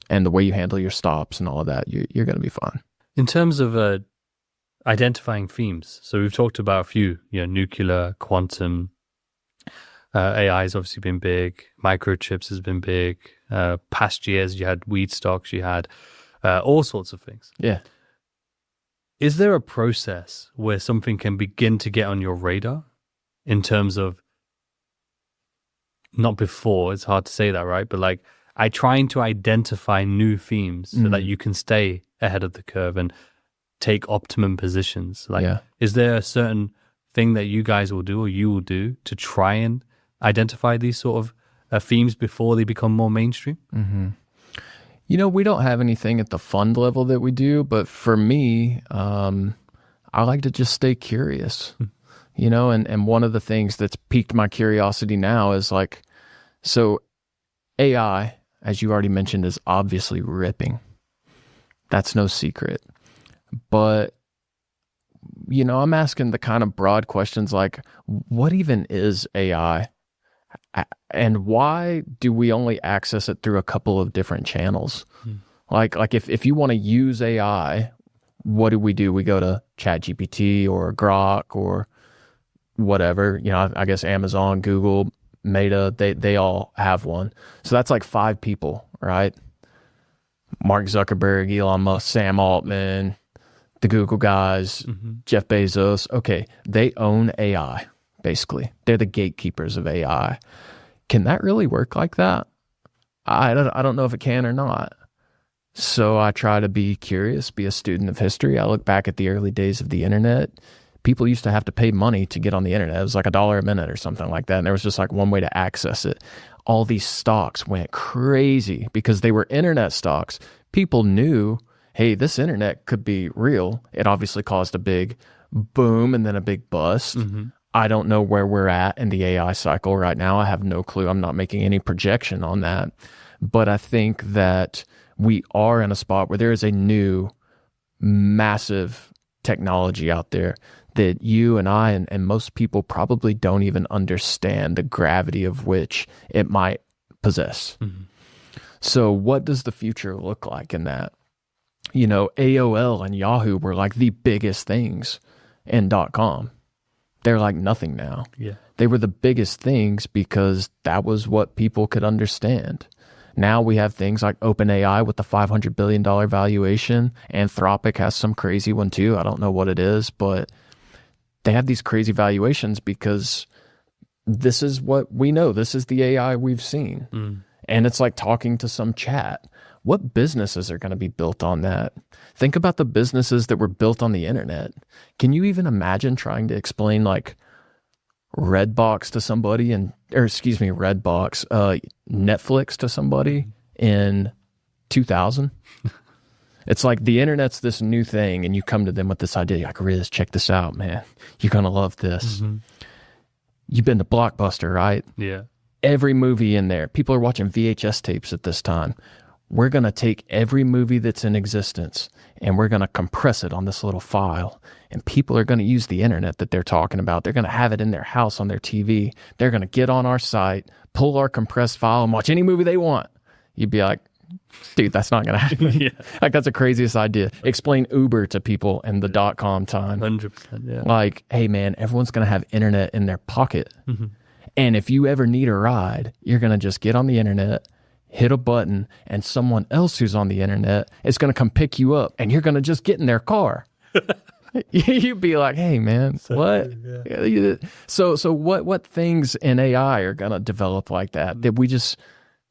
and the way you handle your stops and all of that, you're going to be fine. In terms of identifying themes, so we've talked about a few, nuclear, quantum, AI has obviously been big, microchips has been big, past years you had weed stocks, you had all sorts of things. Yeah. Is there a process where something can begin to get on your radar in terms of, not before, it's hard to say that, right? But like, trying to identify new themes so that you can stay ahead of the curve and take optimum positions. Like, is there a certain thing that you guys will do or you will do to try and identify these sort of themes before they become more mainstream? You know, we don't have anything at the fund level that we do, but for me, I like to just stay curious, you know, and one of the things that's piqued my curiosity now is like, so AI, as you already mentioned, is obviously ripping. That's no secret. But, you know, I'm asking the kind of broad questions like, what even is AI? And why do we only access it through a couple of different channels? Like if you want to use AI, what do? We go to ChatGPT or Grok or whatever. You know, I guess Amazon, Google, Meta, they all have one. So that's like 5 people, right? Mark Zuckerberg, Elon Musk, Sam Altman, the Google guys, Jeff Bezos. Okay, they own AI. Basically, they're the gatekeepers of AI. Can that really work like that? I don't know if it can or not. So I try to be curious, be a student of history. I look back at the early days of the internet. People used to have to pay money to get on the internet. It was like $1 a minute or something like that. And there was just like one way to access it. All these stocks went crazy because they were internet stocks. People knew, hey, this internet could be real. It obviously caused a big boom and then a big bust. I don't know where we're at in the AI cycle right now. I have no clue. I'm not making any projection on that. But I think that we are in a spot where there is a new massive technology out there that you and I and most people probably don't even understand the gravity of which it might possess. So what does the future look like in that? You know, AOL and Yahoo were like the biggest things in .com. They're like nothing now. Yeah. They were the biggest things because that was what people could understand. Now we have things like OpenAI with the $500 billion valuation. Anthropic has some crazy one too. I don't know what it is, but they have these crazy valuations because this is what we know. This is the AI we've seen. And it's like talking to some chat. What businesses are going to be built on that? Think about the businesses that were built on the internet. Can you even imagine trying to explain like Redbox to somebody Netflix to somebody in 2000? It's like the internet's this new thing and you come to them with this idea. You're like, Riz, check this out, man. You're going to love this. You've been to Blockbuster, right? Yeah. Every movie in there. People are watching VHS tapes at this time. We're going to take every movie that's in existence and we're going to compress it on this little file. And people are going to use the internet that they're talking about. They're going to have it in their house on their TV. They're going to get on our site, pull our compressed file and watch any movie they want. You'd be like, dude, that's not going to happen. Yeah. Like, that's the craziest idea. Explain Uber to people in the .com time. 100%. Yeah. Like, hey, man, everyone's going to have internet in their pocket. And if you ever need a ride, you're going to just get on the internet, hit a button, and someone else who's on the internet is going to come pick you up, and you're going to just get in their car. You'd be like, hey, man, what? Yeah. So what things in AI are going to develop like that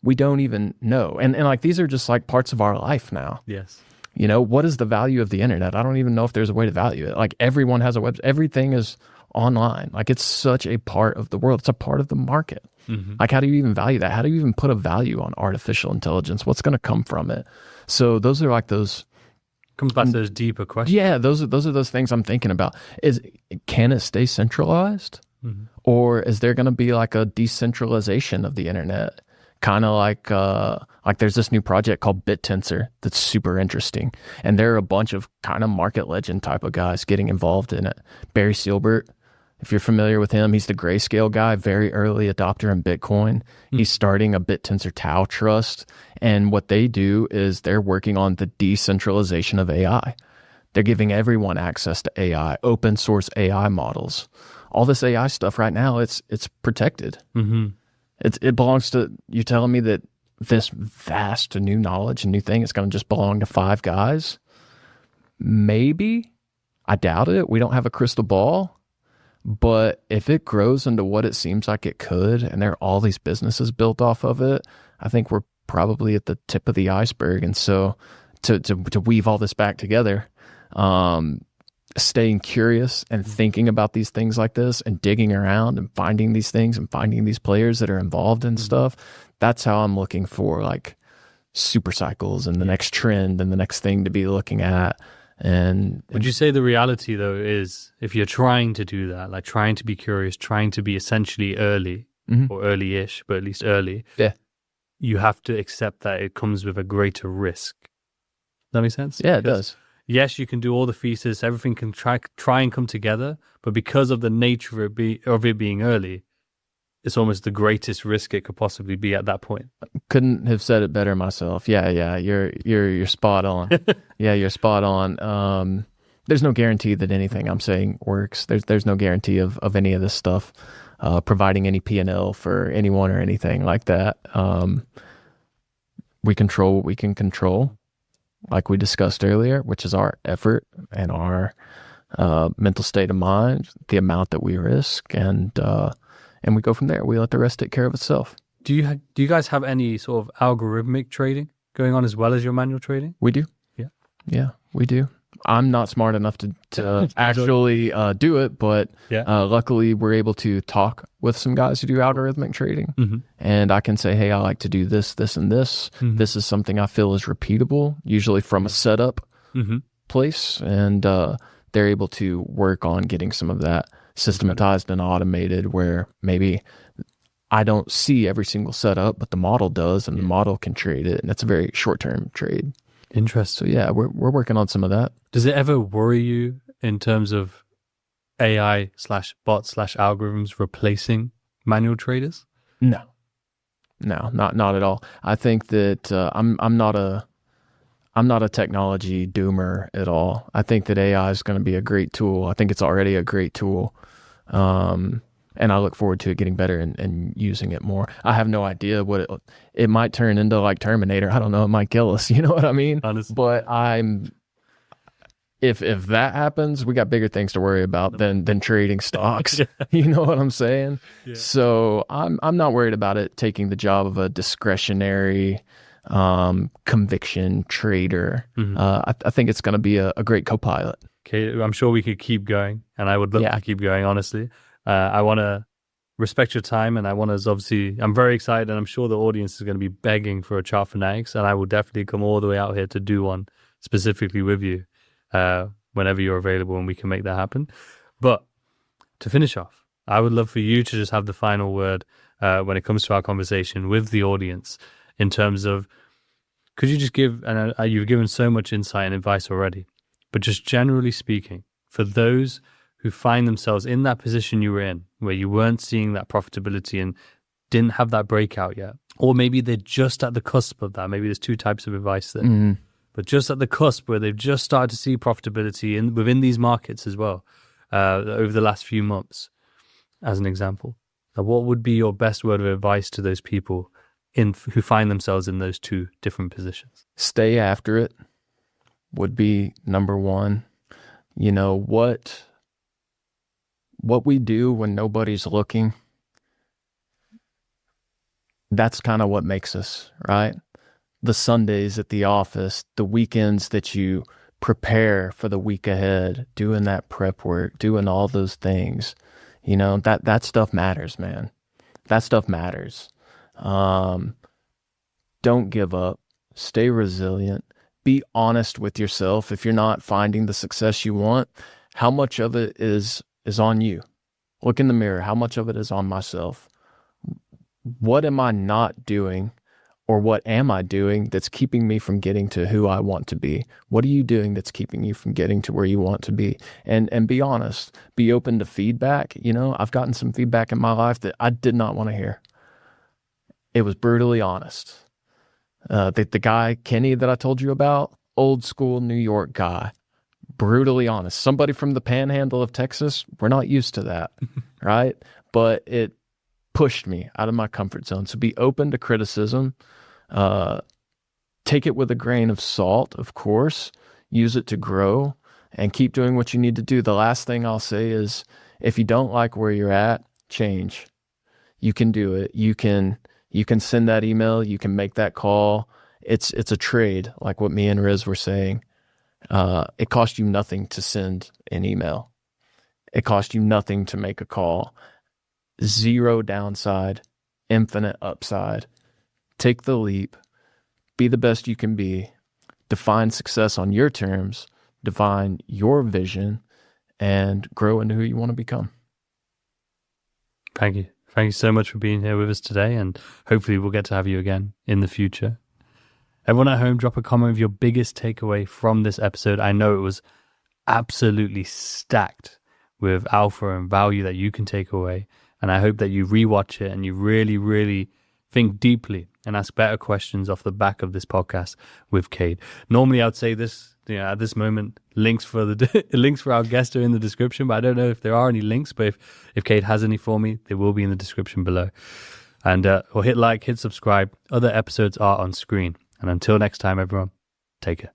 we don't even know? And like, these are just like parts of our life now. Yes. You know, what is the value of the internet? I don't even know if there's a way to value it. Like, everyone has a website. Everything is online. Like, it's such a part of the world. It's a part of the market. Like, how do you even value that? How do you even put a value on artificial intelligence? What's going to come from it? So those are like those... Comes back to those deeper questions. Yeah, those are those things I'm thinking about. Can it stay centralized? Or is there going to be like a decentralization of the internet? Kind of like there's this new project called BitTensor that's super interesting. And there are a bunch of kind of market legend type of guys getting involved in it. Barry Silbert, if you're familiar with him, he's the Grayscale guy, very early adopter in Bitcoin. He's starting a BitTensor Tau trust. And what they do is they're working on the decentralization of AI. They're giving everyone access to AI, open source AI models. All this AI stuff right now, it's protected. It belongs to, you're telling me that this vast new knowledge and new thing is going to just belong to 5 guys? Maybe. I doubt it. We don't have a crystal ball. But if it grows into what it seems like it could, and there are all these businesses built off of it, I think we're probably at the tip of the iceberg. And so to weave all this back together, staying curious and thinking about these things like this and digging around and finding these things and finding these players that are involved in stuff, that's how I'm looking for like super cycles and the next trend and the next thing to be looking at. And would you say the reality though is, if you're trying to do that, like trying to be curious, trying to be essentially early or early-ish, but at least early, you have to accept that it comes with a greater risk. Does that make sense? Yeah, it does. Yes, you can do all the thesis, everything can try and come together, but because of the nature of it being early, it's almost the greatest risk it could possibly be at that point. Couldn't have said it better myself. Yeah, you're spot on. Yeah, you're spot on. There's no guarantee that anything I'm saying works. There's no guarantee of any of this stuff providing any P&L for anyone or anything like that. We control what we can control, like we discussed earlier, which is our effort and our mental state of mind, the amount that we risk, and we go from there. We let the rest take care of itself. Do you guys have any sort of algorithmic trading going on as well as your manual trading? We do. Yeah, we do. I'm not smart enough to actually do it, but luckily we're able to talk with some guys who do algorithmic trading. And I can say, hey, I like to do this, this, and this. This is something I feel is repeatable, usually from a setup place. And they're able to work on getting some of that systematized and automated, where maybe I don't see every single setup, but the model does, and the model can trade it. And it's a very short-term trade. Interesting. So yeah, we're working on some of that. Does it ever worry you in terms of AI/bot/algorithms replacing manual traders? No, not at all. I think that I'm not a technology doomer at all. I think that AI is going to be a great tool. I think it's already a great tool. and I look forward to it getting better and using it more. I have no idea what it might turn into, like Terminator. I don't know. It might kill us. You know what I mean? Honestly. But if that happens, we got bigger things to worry about than trading stocks. You know what I'm saying? Yeah. So I'm not worried about it taking the job of a discretionary conviction trader. Mm-hmm. I think it's going to be a great co-pilot. Okay, I'm sure we could keep going, and I would love to keep going, honestly. I want to respect your time, and I want to obviously, I'm very excited, and I'm sure the audience is going to be begging for a Chart Fanatics, and I will definitely come all the way out here to do one specifically with you whenever you're available, and we can make that happen. But to finish off, I would love for you to just have the final word when it comes to our conversation with the audience in terms of, could you just give, and you've given so much insight and advice already, but just generally speaking, for those who find themselves in that position you were in, where you weren't seeing that profitability and didn't have that breakout yet, or maybe they're just at the cusp of that. Maybe there's two types of advice there, but just at the cusp where they've just started to see profitability within these markets as well over the last few months, as an example. Now, what would be your best word of advice to those people who find themselves in those two different positions? Stay after it would be number one. You know, what we do when nobody's looking, that's kind of what makes us, right? The Sundays at the office, the weekends that you prepare for the week ahead, doing that prep work, doing all those things, you know, that stuff matters, man. That stuff matters. Don't give up. Stay resilient. Be honest with yourself. If you're not finding the success you want, how much of it is on you? Look in the mirror. How much of it is on myself? What am I not doing, or what am I doing that's keeping me from getting to who I want to be? What are you doing that's keeping you from getting to where you want to be? And be honest. Be open to feedback. You know, I've gotten some feedback in my life that I did not want to hear. It was brutally honest. The guy, Kenny, that I told you about, old school New York guy, brutally honest. Somebody from the panhandle of Texas, we're not used to that, right? But it pushed me out of my comfort zone. So be open to criticism. Take it with a grain of salt, of course. Use it to grow and keep doing what you need to do. The last thing I'll say is, if you don't like where you're at, change. You can do it. You can send that email. You can make that call. It's a trade, like what me and Riz were saying. It costs you nothing to send an email. It costs you nothing to make a call. Zero downside, infinite upside. Take the leap. Be the best you can be. Define success on your terms. Define your vision, and grow into who you want to become. Thank you. Thank you so much for being here with us today, and hopefully we'll get to have you again in the future. Everyone at home, drop a comment with your biggest takeaway from this episode. I know it was absolutely stacked with alpha and value that you can take away, and I hope that you rewatch it and you really, really think deeply and ask better questions off the back of this podcast with Cade. Normally, I'd say this, at this moment, links for our guest are in the description, but I don't know if there are any links. But if Cade has any for me, they will be in the description below. And or hit like, hit subscribe. Other episodes are on screen. And until next time, everyone, take care.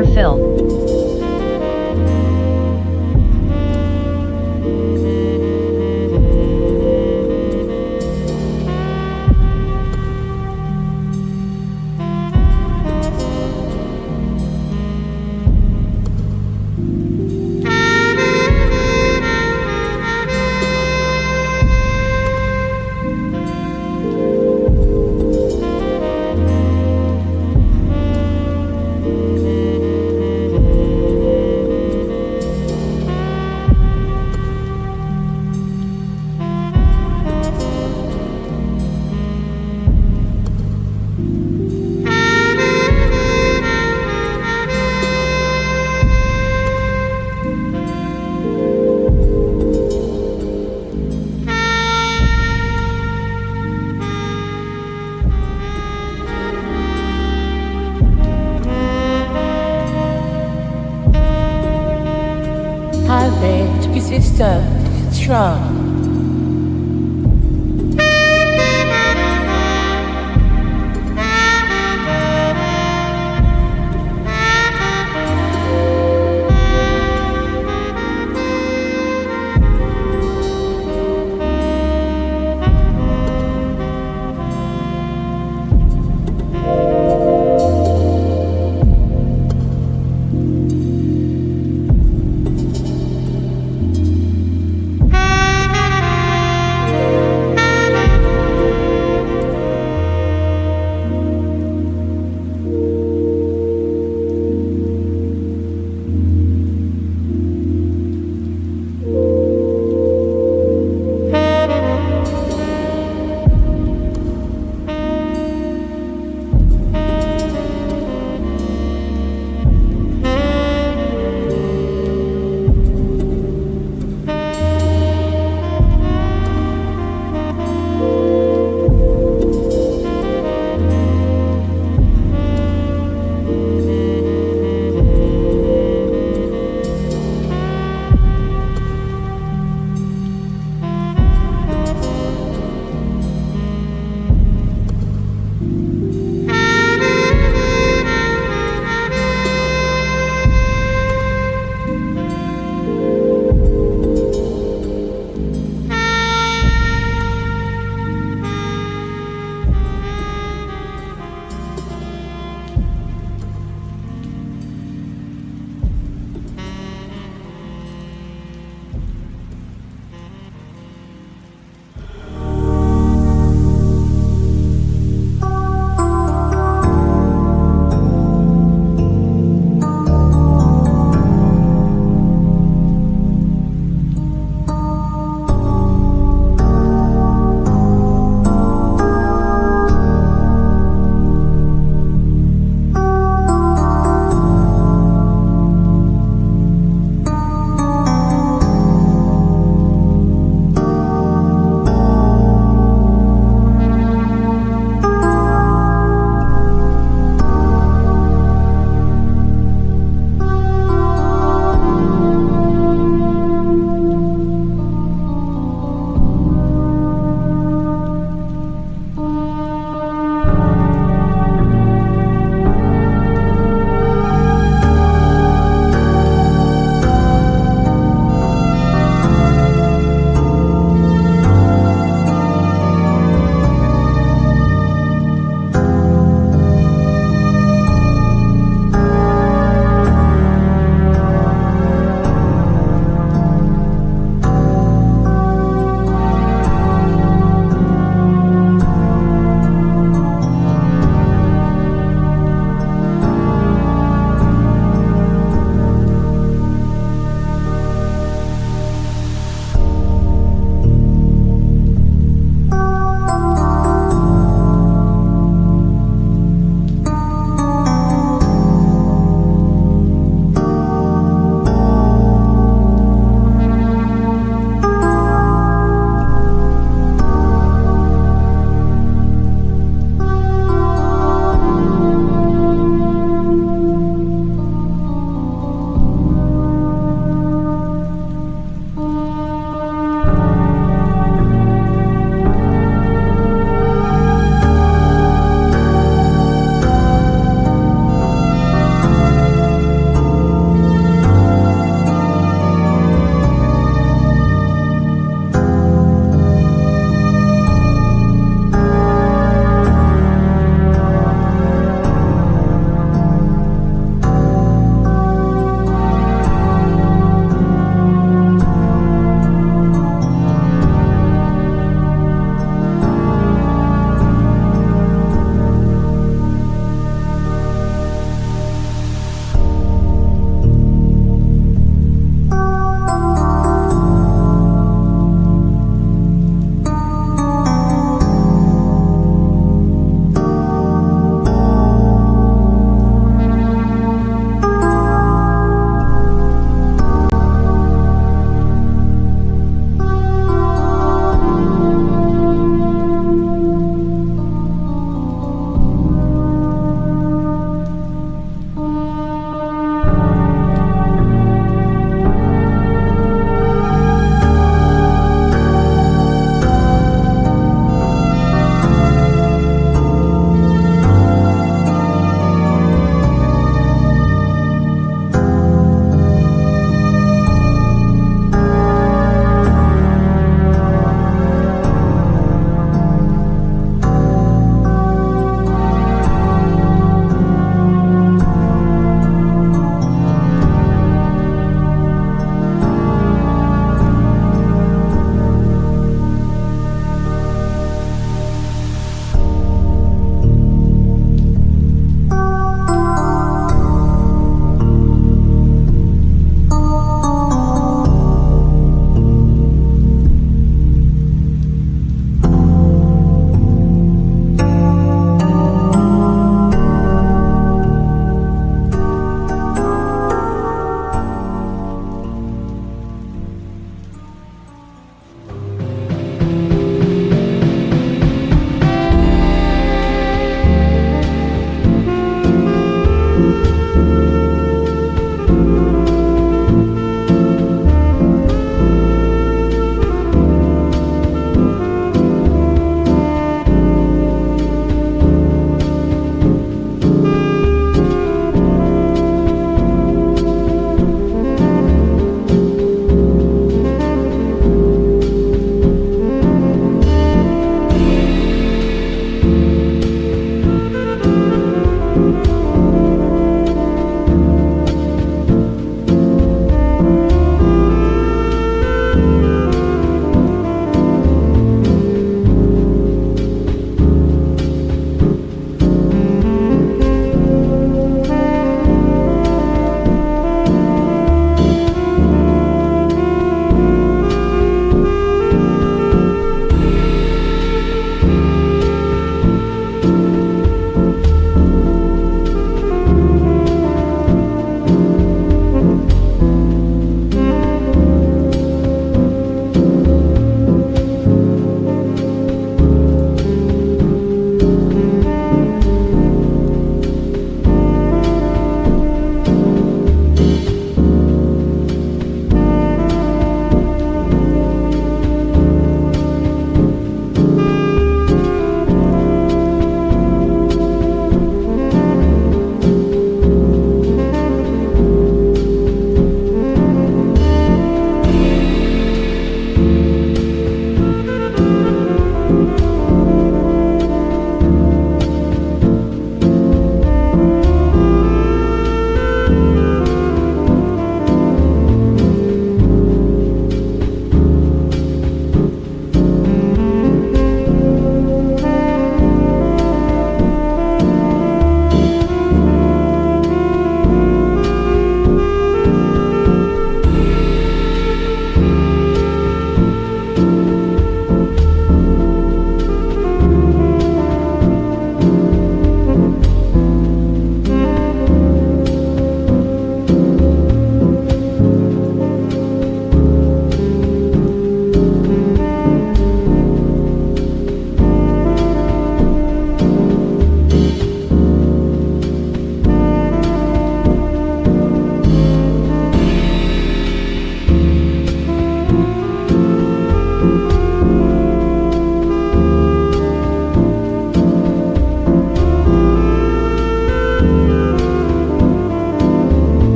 Dr. Phil. Hi there, to be sister, strong.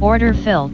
Order fill.